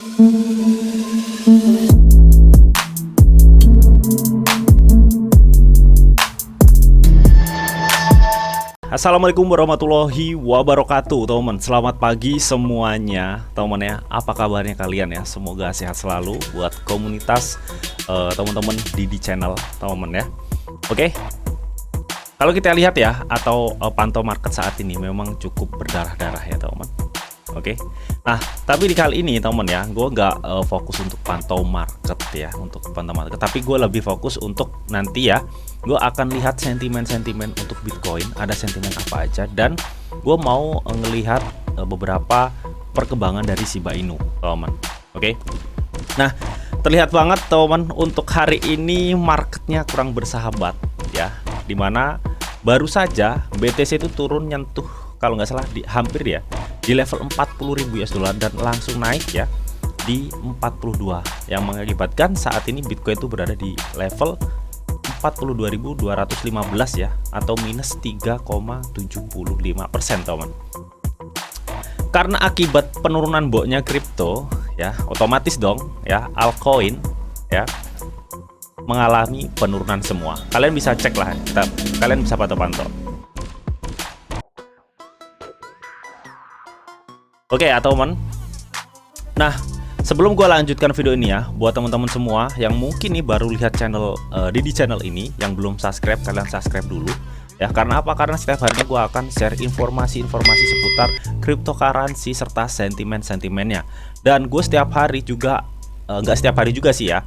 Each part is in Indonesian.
Assalamualaikum warahmatullahi wabarakatuh, teman. Selamat pagi semuanya, teman ya. Apa kabarnya kalian ya? Semoga sehat selalu buat komunitas teman-teman di channel, teman ya. Oke. Kalau kita lihat ya, atau pantau market saat ini memang cukup berdarah-darah ya, teman. Oke. Nah, tapi di kali ini, teman ya, gue nggak fokus untuk pantau market ya, untuk pantau market. Tapi gue lebih fokus untuk nanti ya, gue akan lihat sentimen-sentimen untuk Bitcoin, ada sentimen apa aja, dan gue mau ngelihat beberapa perkembangan dari Shiba Inu, teman. Oke. Nah, terlihat banget, teman, untuk hari ini marketnya kurang bersahabat ya, dimana baru saja BTC itu turun nyentuh kalau nggak salah hampir ya di level 40.000 US dollar dan langsung naik ya di 42, yang mengakibatkan saat ini Bitcoin itu berada di level 42.215 ya, atau minus 3,75%, teman. Karena akibat penurunan boknya kripto ya, otomatis dong ya altcoin ya mengalami penurunan semua. Kalian bisa cek lah, kalian bisa pantau-pantau. Oke ya, teman. Nah, sebelum gue lanjutkan video ini ya, buat teman-teman semua yang mungkin nih baru lihat channel di channel ini, yang belum subscribe, kalian subscribe dulu ya. Karena apa? Karena setiap harinya gue akan share informasi-informasi seputar cryptocurrency serta sentimen-sentimennya. Dan gue setiap hari juga, nggak setiap hari juga sih ya,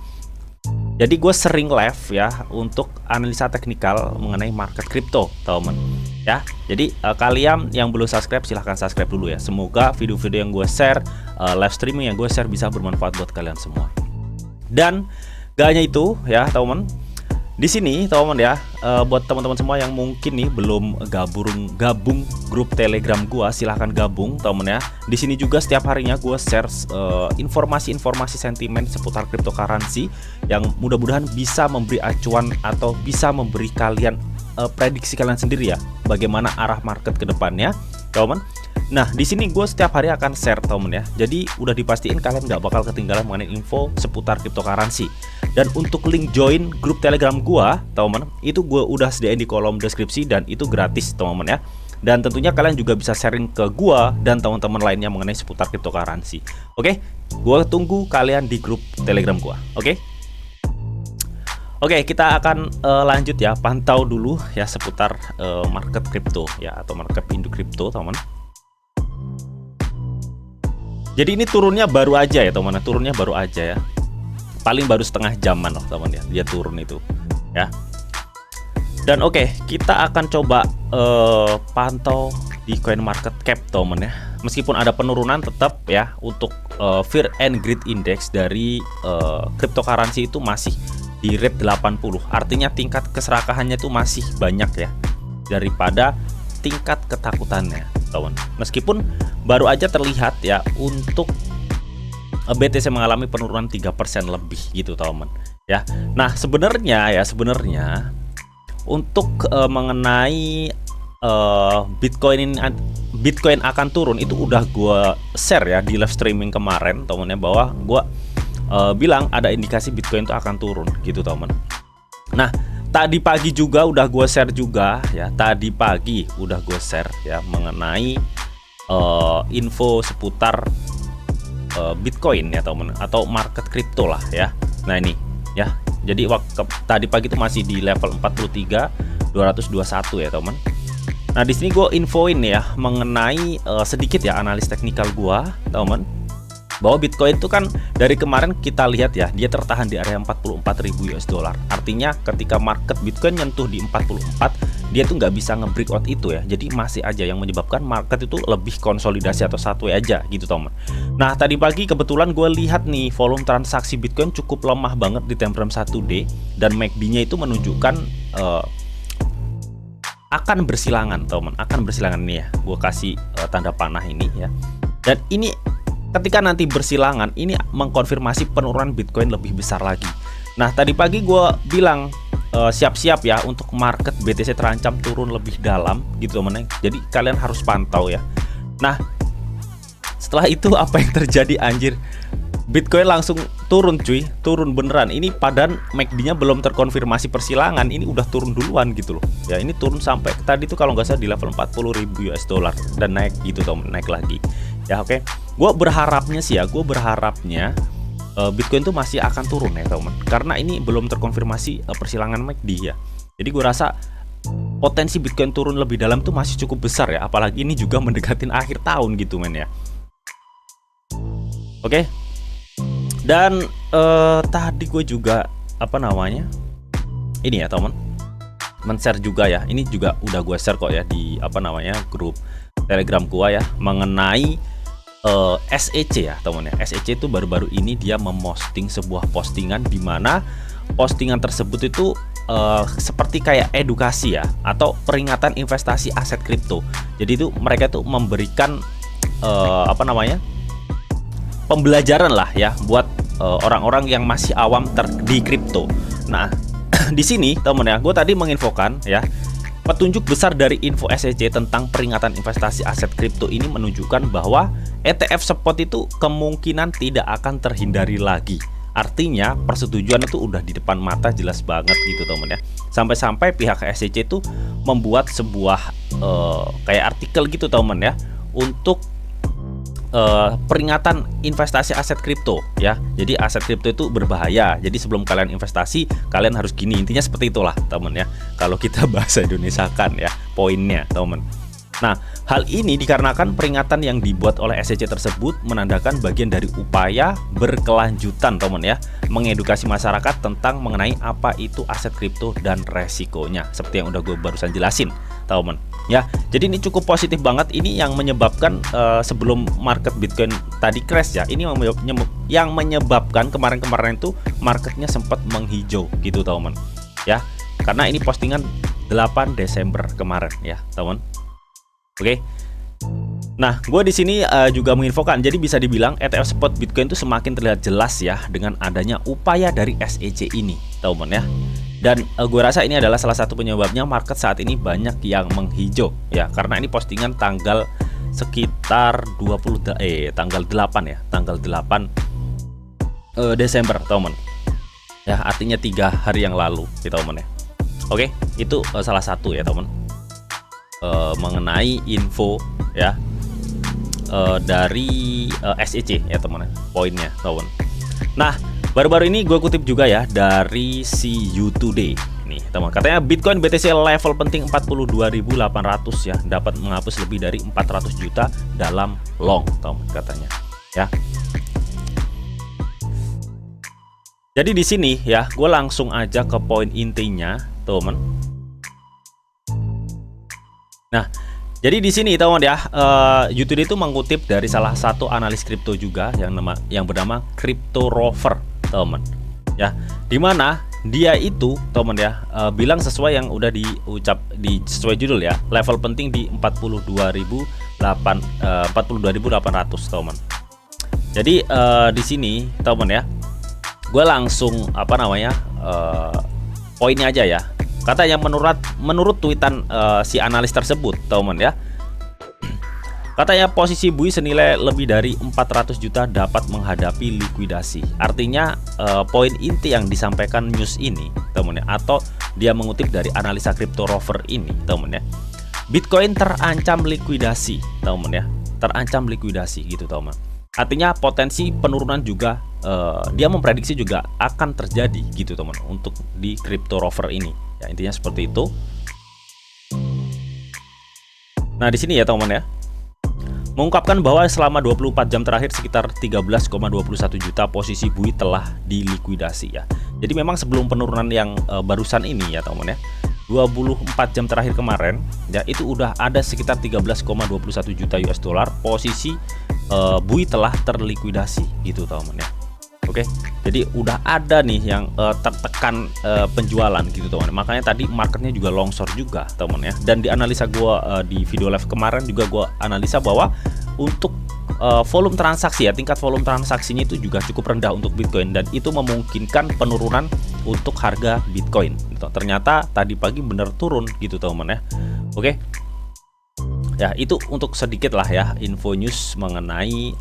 jadi gue sering live ya untuk analisa teknikal mengenai market kripto, teman ya. Jadi kalian yang belum subscribe silahkan subscribe dulu ya. Semoga video-video yang gue share, live streaming yang gue share bisa bermanfaat buat kalian semua. Dan gak hanya itu ya, teman. Di sini, teman ya, buat teman-teman semua yang mungkin nih belum gabung grup Telegram gua, silahkan gabung, teman ya. Di sini juga setiap harinya gua share informasi-informasi sentimen seputar cryptocurrency yang mudah-mudahan bisa memberi acuan atau bisa memberi kalian prediksi kalian sendiri ya, bagaimana arah market ke depannya, teman. Nah, di sini gue setiap hari akan share, temen ya. Jadi udah dipastiin kalian nggak bakal ketinggalan mengenai info seputar cryptocurrency. Dan untuk link join grup Telegram gue, temen, itu gue udah sediain di kolom deskripsi dan itu gratis, temen ya. Dan tentunya kalian juga bisa sharing ke gue dan teman-teman lainnya mengenai seputar cryptocurrency. Oke, gue tunggu kalian di grup Telegram gue. Oke, kita akan lanjut ya, pantau dulu ya seputar market kripto ya, atau market induk kripto, teman. Jadi ini turunnya baru aja ya, teman. Turunnya baru aja ya. Paling baru setengah jaman loh, teman ya. Dia turun itu ya. Dan oke, kita akan coba pantau di coin market cap, teman ya. Meskipun ada penurunan tetap ya, untuk Fear and Greed Index dari cryptocurrency itu masih di rate 80. Artinya tingkat keserakahannya itu masih banyak ya daripada tingkat ketakutannya, teman. Meskipun baru aja terlihat ya untuk BTC mengalami penurunan 3% lebih gitu, teman ya. Nah, sebenarnya untuk mengenai Bitcoin akan turun itu udah gua share ya di live streaming kemarin, teman ya, bahwa gua bilang ada indikasi Bitcoin itu akan turun gitu, teman. Nah, tadi pagi juga udah gue share juga ya. Tadi pagi udah gue share ya mengenai info seputar Bitcoin ya, teman, atau market kripto lah ya. Nah, ini ya. Jadi tadi pagi itu masih di level 43.221 ya, teman. Nah, di sini gue infoin ya mengenai sedikit ya analis teknikal gue, teman, bahwa Bitcoin itu kan dari kemarin kita lihat ya, dia tertahan di area 44.000 US dollar. Artinya ketika market Bitcoin nyentuh di 44, dia tuh nggak bisa nge-breakout itu ya. Jadi masih aja yang menyebabkan market itu lebih konsolidasi atau satu aja gitu, teman. Nah, tadi pagi kebetulan gue lihat nih volume transaksi Bitcoin cukup lemah banget di time frame 1D, dan MACD-nya itu menunjukkan akan bersilangan, teman. Akan bersilangan nih ya. Gue kasih tanda panah ini ya. Dan ini ketika nanti bersilangan, ini mengkonfirmasi penurunan Bitcoin lebih besar lagi. Nah, tadi pagi gue bilang siap-siap ya untuk market BTC terancam turun lebih dalam gitu, teman. Jadi kalian harus pantau ya. Nah, setelah itu apa yang terjadi, anjir? Bitcoin langsung turun cuy, turun beneran. Ini padahal MACD-nya belum terkonfirmasi persilangan, ini udah turun duluan gitu loh. Ya ini turun sampai tadi tuh kalau nggak salah di level 40.000 US dollar dan naik gitu teman, naik lagi. Ya oke. Gue berharapnya sih ya, Bitcoin tuh masih akan turun ya teman, karena ini belum terkonfirmasi persilangan MACD ya. Jadi gue rasa potensi Bitcoin turun lebih dalam tuh masih cukup besar ya, apalagi ini juga mendekatin akhir tahun gitu men ya. Oke. Dan tadi gue juga ini ya teman, men-share juga ya. Ini juga udah gue share kok ya di grup Telegram gue ya, mengenai SEC ya teman ya. SEC itu baru-baru ini dia memposting sebuah postingan di mana postingan tersebut itu seperti kayak edukasi ya, atau peringatan investasi aset kripto. Jadi itu mereka tuh memberikan pembelajaran lah ya buat orang-orang yang masih awam di kripto. Nah, di sini teman ya, gue tadi menginfokan ya, petunjuk besar dari info SEC tentang peringatan investasi aset kripto ini menunjukkan bahwa ETF spot itu kemungkinan tidak akan terhindari lagi. Artinya persetujuan itu udah di depan mata, jelas banget gitu teman ya. Sampai-sampai pihak SEC itu membuat sebuah kayak artikel gitu teman ya, untuk peringatan investasi aset kripto ya. Jadi aset kripto itu berbahaya. Jadi sebelum kalian investasi, kalian harus gini. Intinya seperti itulah teman ya. Kalau kita bahasa Indonesia kan ya, poinnya teman. Nah, hal ini dikarenakan peringatan yang dibuat oleh SEC tersebut menandakan bagian dari upaya berkelanjutan teman ya, mengedukasi masyarakat tentang mengenai apa itu aset kripto dan resikonya, seperti yang udah gue barusan jelasin teman ya. Jadi ini cukup positif banget. Ini yang menyebabkan sebelum market Bitcoin tadi crash ya, ini yang menyebabkan kemarin-kemarin itu marketnya sempat menghijau gitu teman ya, karena ini postingan 8 Desember kemarin ya teman. Oke. Nah, gue di sini juga menginfokan, jadi bisa dibilang ETF spot Bitcoin itu semakin terlihat jelas ya dengan adanya upaya dari SEC ini, teman ya. Dan gue rasa ini adalah salah satu penyebabnya market saat ini banyak yang menghijau ya, karena ini postingan tanggal sekitar tanggal 8 ya, tanggal 8 Desember, teman. Ya, artinya 3 hari yang lalu, gitu teman ya. Oke, itu salah satu ya, teman. Mengenai info ya dari SEC ya teman, poinnya teman. Nah, baru-baru ini gue kutip juga ya dari si You Today nih teman, katanya Bitcoin BTC level penting 42.800 ya, dapat menghapus lebih dari 400 juta dalam long teman katanya ya. Jadi di sini ya, gue langsung aja ke poin intinya teman. Nah, jadi di sini teman ya, YouTube itu mengutip dari salah satu analis kripto juga yang bernama Crypto Rover, teman. Ya, dimana dia itu teman ya, bilang sesuai yang udah sesuai judul ya, level penting di 42.800 teman. Jadi di sini teman ya, gue langsung poinnya aja ya. Katanya menurut tweetan si analis tersebut teman ya, katanya posisi bui senilai lebih dari 400 juta dapat menghadapi likuidasi. Artinya poin inti yang disampaikan news ini teman ya, atau dia mengutip dari analisa Crypto Rover ini teman ya, Bitcoin terancam likuidasi teman ya, terancam likuidasi gitu teman. Artinya potensi penurunan juga dia memprediksi juga akan terjadi gitu teman untuk di Crypto Rover ini. Ya, intinya seperti itu. Nah, di sini ya teman ya, mengungkapkan bahwa selama 24 jam terakhir sekitar 13,21 juta posisi bui telah dilikuidasi ya. Jadi memang sebelum penurunan yang barusan ini ya teman ya, 24 jam terakhir kemarin ya, itu udah ada sekitar 13,21 juta US dollar posisi bui telah terlikuidasi gitu teman ya. Oke, jadi udah ada nih yang tertekan penjualan gitu teman. Makanya tadi marketnya juga longsor juga teman ya. Dan di analisa gua di video live kemarin juga gua analisa bahwa untuk volume transaksi ya, tingkat volume transaksinya itu juga cukup rendah untuk Bitcoin, dan itu memungkinkan penurunan untuk harga Bitcoin. Ternyata tadi pagi bener turun gitu teman ya. Oke. Ya, itu untuk sedikit lah ya info news mengenai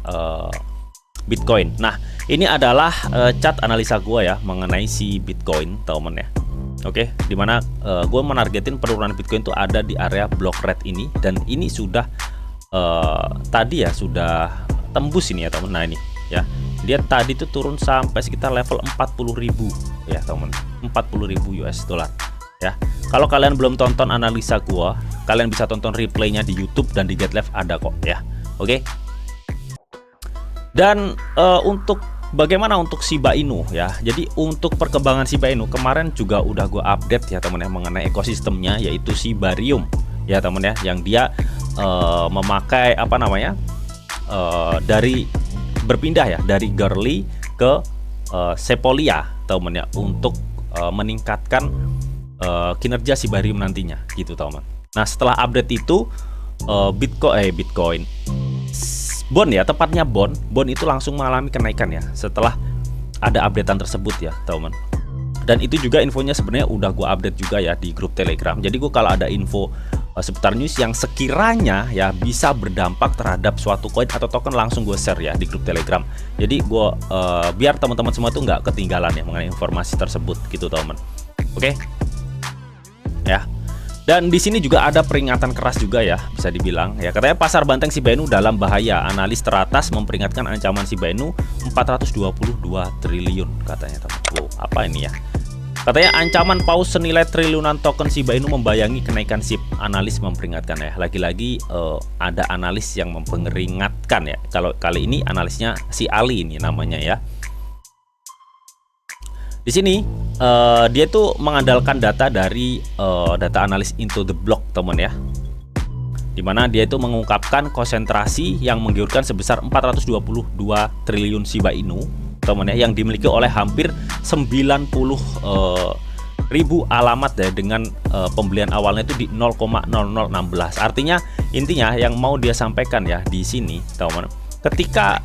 Bitcoin. Nah, ini adalah chart analisa gue ya mengenai si Bitcoin, teman ya. Oke, dimana gue menargetin penurunan Bitcoin itu ada di area block red ini, dan ini sudah tadi ya sudah tembus ini ya teman. Nah ini ya, dia tadi tuh turun sampai sekitar level 40.000 ya teman, 40.000 US dollar ya. Kalau kalian belum tonton analisa gua, kalian bisa tonton replaynya di YouTube dan di GetLive ada kok ya. Oke. Dan untuk bagaimana untuk Shiba Inu ya. Jadi untuk perkembangan Shiba Inu kemarin juga udah gua update ya teman ya mengenai ekosistemnya, yaitu Shibarium ya teman ya, yang dia memakai apa namanya dari berpindah ya dari Girly ke Sepolia teman ya, untuk meningkatkan kinerja Shibarium nantinya gitu teman. Nah setelah update itu Bitcoin Bond ya, tepatnya Bond itu langsung mengalami kenaikan ya setelah ada updatean tersebut ya teman. Dan itu juga infonya sebenarnya udah gua update juga ya di grup Telegram. Jadi gua kalau ada info seputar news yang sekiranya ya bisa berdampak terhadap suatu koin atau token, langsung gue share ya di grup Telegram. Jadi gue biar teman-teman semua tuh nggak ketinggalan ya mengenai informasi tersebut gitu teman. Oke ya. Dan di sini juga ada peringatan keras juga ya, bisa dibilang ya, katanya pasar banteng Shiba Inu dalam bahaya. Analis teratas memperingatkan ancaman Shiba Inu 422 triliun katanya teman. Wow, apa ini ya? Katanya ancaman paus senilai triliunan token Shiba Inu membayangi kenaikan SHIB. Analis memperingatkan ya. Lagi-lagi ada analis yang memperingatkan ya. Kalau kali ini analisnya si Ali ini namanya ya. Di sini dia tuh mengandalkan data dari data analis Into the Block teman ya. Dimana dia itu mengungkapkan konsentrasi yang menggiurkan sebesar 422 triliun Shiba Inu teman ya, yang dimiliki oleh hampir 90.000 alamat ya, dengan pembelian awalnya itu di 0,0016. Artinya intinya yang mau dia sampaikan ya di sini teman, ketika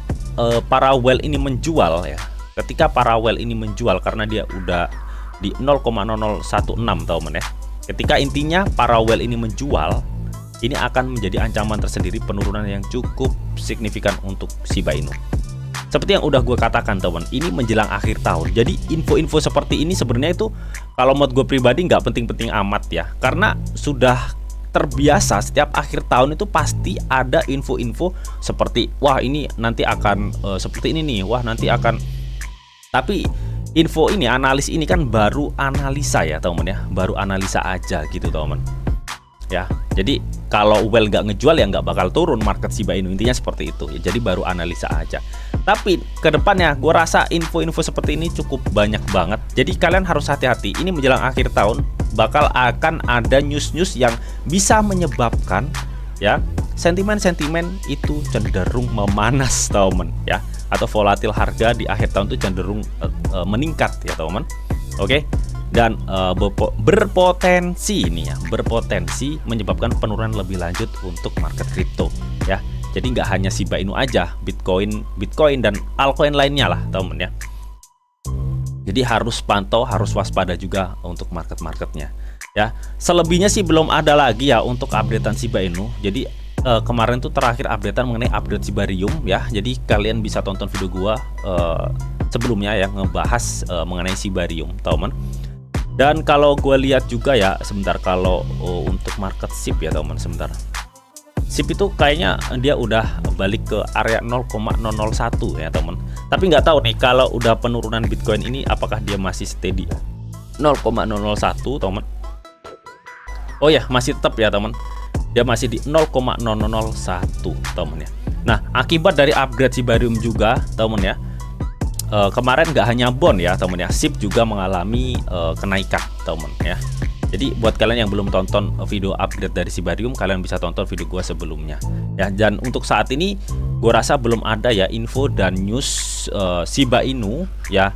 para whale ini menjual ya, ketika para whale ini menjual karena dia udah di 0,0016 teman ya, ketika intinya para whale ini menjual, ini akan menjadi ancaman tersendiri penurunan yang cukup signifikan untuk Shiba Inu. Seperti yang udah gue katakan teman, ini menjelang akhir tahun. Jadi info-info seperti ini sebenarnya itu kalau menurut gue pribadi nggak penting-penting amat ya, karena sudah terbiasa setiap akhir tahun itu pasti ada info-info seperti wah ini nanti akan seperti ini nih, wah nanti akan. Tapi info ini, analis ini kan baru analisa ya teman ya, baru analisa aja gitu teman ya. Jadi kalau well nggak ngejual ya nggak bakal turun market Shiba Inu, intinya seperti itu ya. Jadi baru analisa aja. Tapi kedepannya gue rasa info-info seperti ini cukup banyak banget. Jadi kalian harus hati-hati. Ini menjelang akhir tahun bakal akan ada news-news yang bisa menyebabkan ya sentimen-sentimen itu cenderung memanas teman ya, atau volatil harga di akhir tahun itu cenderung meningkat ya teman. Oke. Dan berpotensi ini ya, berpotensi menyebabkan penurunan lebih lanjut untuk market kripto ya. Jadi nggak hanya Shiba Inu aja, Bitcoin dan altcoin lainnya lah teman ya. Jadi harus pantau, harus waspada juga untuk market-marketnya ya. Selebihnya sih belum ada lagi ya untuk updatean Shiba Inu. Jadi kemarin tuh terakhir updatean mengenai update Shibarium ya. Jadi kalian bisa tonton video gua sebelumnya yang ngebahas mengenai Shibarium teman. Dan kalau gue lihat juga ya sebentar, kalau untuk market SHIB ya teman, sebentar. SHIB itu kayaknya dia udah balik ke area 0,001 ya teman. Tapi nggak tahu nih kalau udah penurunan Bitcoin ini apakah dia masih steady 0,001 teman. Oh ya, masih tetap ya teman. Dia masih di 0,001 teman ya. Nah, akibat dari upgrade Shibarium juga teman ya. Kemarin nggak hanya bond ya teman ya, SHIB juga mengalami kenaikan teman ya. Jadi buat kalian yang belum tonton video update dari Shibarium, kalian bisa tonton video gua sebelumnya ya. Dan untuk saat ini gua rasa belum ada ya info dan news Shiba Inu ya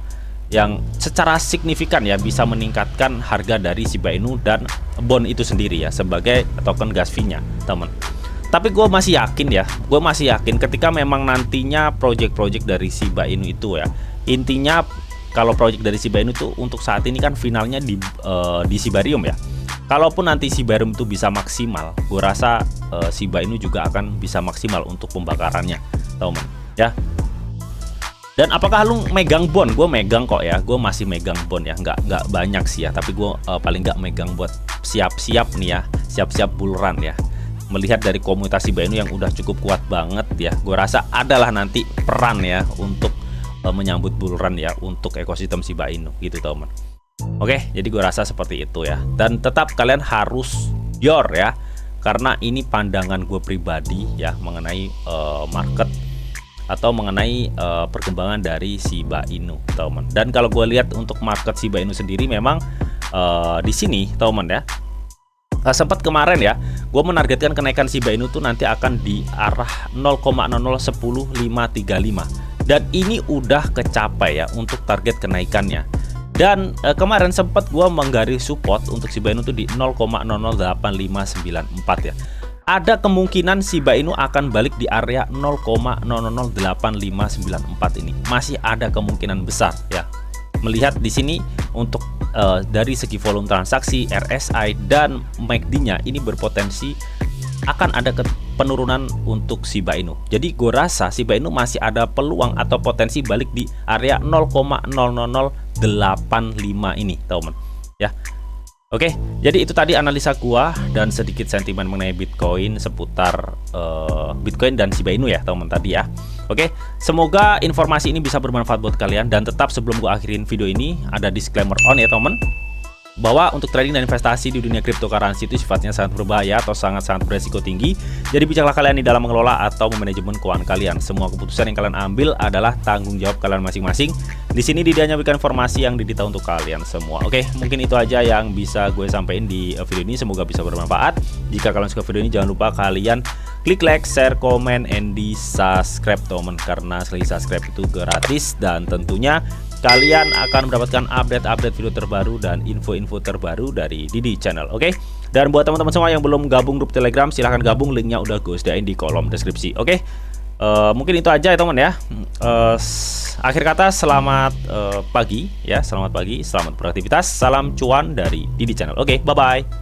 yang secara signifikan ya bisa meningkatkan harga dari Shiba Inu dan bond itu sendiri ya sebagai token gas fee-nya teman. Tapi gue masih yakin ya, gue masih yakin ketika memang nantinya project-project dari Shiba Inu itu ya, intinya kalau project dari Shiba Inu itu untuk saat ini kan finalnya di Shibarium ya. Kalaupun nanti Shibarium itu bisa maksimal, gue rasa Shiba Inu juga akan bisa maksimal untuk pembakarannya teman ya. Dan apakah lu megang bond? Gue megang kok ya, gue masih megang bond ya, nggak banyak sih ya, tapi gue paling nggak megang buat siap-siap nih ya, siap-siap bull run ya. Melihat dari komunitas Shiba Inu yang udah cukup kuat banget ya, gue rasa adalah nanti peran ya untuk menyambut bull run ya untuk ekosistem Shiba Inu gitu teman. Oke, jadi gue rasa seperti itu ya. Dan tetap kalian harus jor ya, karena ini pandangan gue pribadi ya mengenai market atau mengenai perkembangan dari Shiba Inu, teman. Dan kalau gue lihat untuk market Shiba Inu sendiri memang di sini, teman ya. Sempat kemarin ya, gue menargetkan kenaikan Shiba Inu tuh nanti akan di arah 0,0010535 dan ini udah kecapai ya untuk target kenaikannya. Dan kemarin sempat gue menggaris support untuk Shiba Inu tuh di 0,008594 ya. Ada kemungkinan Shiba Inu akan balik di area 0,008594 ini. Masih ada kemungkinan besar ya. Melihat di sini untuk dari segi volume transaksi, RSI dan MACD-nya ini berpotensi akan ada penurunan untuk Shiba Inu. Jadi gue rasa Shiba Inu masih ada peluang atau potensi balik di area 0,00085 ini, teman ya. Oke, jadi itu tadi analisa gua dan sedikit sentimen mengenai Bitcoin seputar Bitcoin dan Shiba Inu ya teman tadi ya. Oke, semoga informasi ini bisa bermanfaat buat kalian, dan tetap sebelum gua akhirin video ini ada disclaimer on ya teman, bahwa untuk trading dan investasi di dunia cryptocurrency itu sifatnya sangat berbahaya atau sangat-sangat beresiko tinggi. Jadi bijaklah kalian di dalam mengelola atau memanajemen keuangan kalian. Semua keputusan yang kalian ambil adalah tanggung jawab kalian masing-masing. Di sini Didi hanya berikan informasi yang didita untuk kalian semua. Oke, mungkin itu aja yang bisa gue sampaikan di video ini. Semoga bisa bermanfaat. Jika kalian suka video ini, jangan lupa kalian klik like, share, komen, and di subscribe teman, karena sekali subscribe itu gratis dan tentunya kalian akan mendapatkan update-update video terbaru dan info-info terbaru dari Didi Channel. Oke? Dan buat teman-teman semua yang belum gabung grup Telegram, silahkan gabung, linknya udah gue sediain di kolom deskripsi. Oke? Mungkin itu aja ya teman ya. Akhir kata, selamat pagi ya, selamat pagi, selamat beraktivitas, salam cuan dari Didi Channel. Oke, bye-bye.